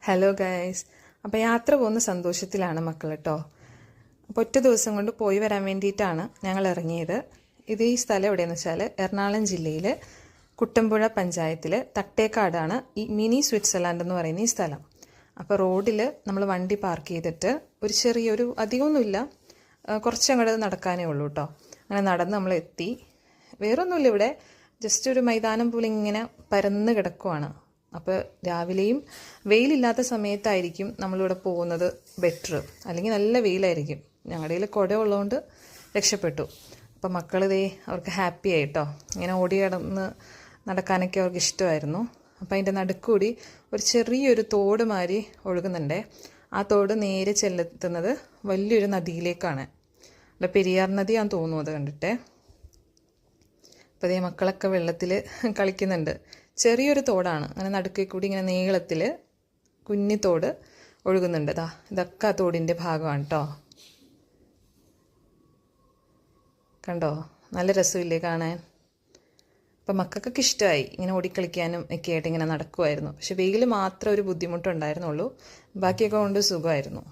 Hello guys. അപ്പോൾ യാത്ര പോകുന്ന സന്തോഷത്തിലാണ് മക്കൾ കേട്ടോ. അപ്പോൾ ഒറ്റ ദിവസം കൊണ്ട് പോയി വരാൻ വേണ്ടിയിട്ടാണ് ഞങ്ങൾ ഇറങ്ങിയത്. ഈ സ്ഥലം എവിടെയെന്ന് വെച്ചാൽ എറണാകുളം ജില്ലയിൽ കുട്ടമ്പുഴ പഞ്ചായത്തിൽ തട്ടേക്കാടാണ് ഈ മിനി സ്വിറ്റ്സർലാൻഡ് എന്ന് പറയുന്ന ഈ സ്ഥലം. അപ്പോൾ റോഡിൽ നമ്മൾ വണ്ടി പാർക്ക് ചെയ്തിട്ട് ഒരു ചെറിയൊരു അധികമൊന്നുമില്ല, കുറച്ചങ്ങോട്ട് നടക്കാനേ ഉള്ളൂ കേട്ടോ. അങ്ങനെ നടന്ന് നമ്മൾ എത്തി. വേറൊന്നുമില്ല, ഇവിടെ ജസ്റ്റ് ഒരു മൈതാനം പോലെ ഇങ്ങനെ പരന്ന് കിടക്കുവാണ്. അപ്പോൾ രാവിലെയും വെയിലില്ലാത്ത സമയത്തായിരിക്കും നമ്മളിവിടെ പോകുന്നത് ബെറ്റർ, അല്ലെങ്കിൽ നല്ല വെയിലായിരിക്കും. ഞങ്ങളുടെ കയ്യിൽ കുട ഉള്ളതുകൊണ്ട് രക്ഷപ്പെട്ടു. അപ്പോൾ മക്കളിതേ അവർക്ക് ഹാപ്പി ആയിട്ടോ, ഇങ്ങനെ ഓടി കിടന്ന് നടക്കാനൊക്കെ അവർക്ക് ഇഷ്ടമായിരുന്നു. അപ്പോൾ അതിൻ്റെ നടുക്കൂടി ഒരു ചെറിയൊരു തോട് മാതിരി ഒഴുകുന്നുണ്ട്. ആ തോട് നേരെ ചെല്ലെത്തുന്നത് വലിയൊരു നദിയിലേക്കാണ്. അല്ല, പെരിയാർ നദിയാന്ന് തോന്നുന്നു അത് കണ്ടിട്ട്. അപ്പോൾ അതേ മക്കളൊക്കെ വെള്ളത്തിൽ കളിക്കുന്നുണ്ട്. ചെറിയൊരു തോടാണ്, അങ്ങനെ നടുക്കിൽ കൂടി ഇങ്ങനെ നീളത്തിൽ കുഞ്ഞിത്തോട് ഒഴുകുന്നുണ്ട്. ഇതൊക്കെ ആ തോടിൻ്റെ ഭാഗമാണ് കേട്ടോ. കണ്ടോ, നല്ല രസമില്ലേ കാണാൻ. അപ്പം മക്കൾക്കൊക്കെ ഇഷ്ടമായി, ഇങ്ങനെ ഓടിക്കളിക്കാനും ഒക്കെ ആയിട്ട് ഇങ്ങനെ നടക്കുമായിരുന്നു. പക്ഷെ വെയിൽ മാത്രം ഒരു ബുദ്ധിമുട്ടുണ്ടായിരുന്നുള്ളൂ, ബാക്കിയൊക്കെ കൊണ്ട് സുഖമായിരുന്നു.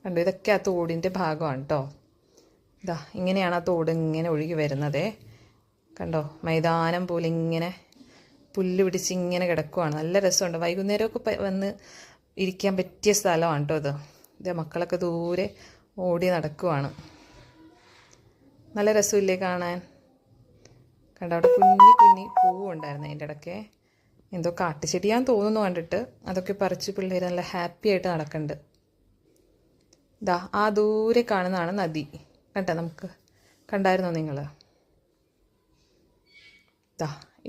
കണ്ടോ, ഇതൊക്കെ ആ തോടിൻ്റെ ഭാഗമാണ് കേട്ടോ. ഇങ്ങനെയാണ് ആ തോട് ഇങ്ങനെ ഒഴുകി വരുന്നത്. കണ്ടോ, മൈതാനം പോലെ ഇങ്ങനെ പുല്ല് പിടിച്ച് ഇങ്ങനെ കിടക്കുവാണ്. നല്ല രസമുണ്ട്. വൈകുന്നേരമൊക്കെ വന്ന് ഇരിക്കാൻ പറ്റിയ സ്ഥലമാണ് കേട്ടോ ഇത്. മക്കളൊക്കെ ദൂരെ ഓടി നടക്കുവാണ്. നല്ല രസമില്ലേ കാണാൻ. കണ്ടോ, അവിടെ കുഞ്ഞി പൂവുണ്ടായിരുന്നു അതിൻ്റെ ഇടയ്ക്ക്. എന്തോ കാട്ടുചെടിയാന്ന് തോന്നുന്നു കണ്ടിട്ട്. അതൊക്കെ പറിച്ച് പിള്ളേർ നല്ല ഹാപ്പി ആയിട്ട് നടക്കുന്നുണ്ട്. ആ ദൂരെ കാണുന്നതാണ് നദി. കണ്ടോ, നമുക്ക് കണ്ടായിരുന്നോ നിങ്ങൾ?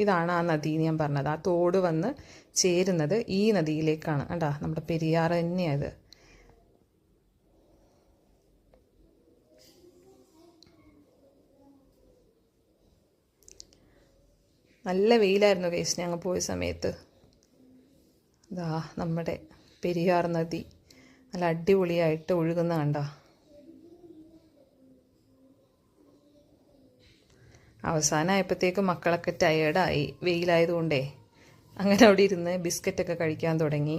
ഇതാണ് ആ നദി ഞാൻ പറഞ്ഞത്. ആ തോട് വന്ന് ചേരുന്നത് ഈ നദിയിലേക്കാണ്. കണ്ടാ, നമ്മുടെ പെരിയാർ തന്നെയത്. നല്ല വെയിലായിരുന്നു കേസ് ഞങ്ങൾ പോയ സമയത്ത്. നമ്മുടെ പെരിയാർ നദി നല്ല അടിപൊളിയായിട്ട് ഒഴുകുന്ന കണ്ടോ. അവസാനമായപ്പോഴത്തേക്കും മക്കളൊക്കെ ടയേർഡായി, വെയിലായതുകൊണ്ടേ. അങ്ങനെ അവിടെ ഇരുന്ന് ബിസ്ക്കറ്റൊക്കെ കഴിക്കാൻ തുടങ്ങി.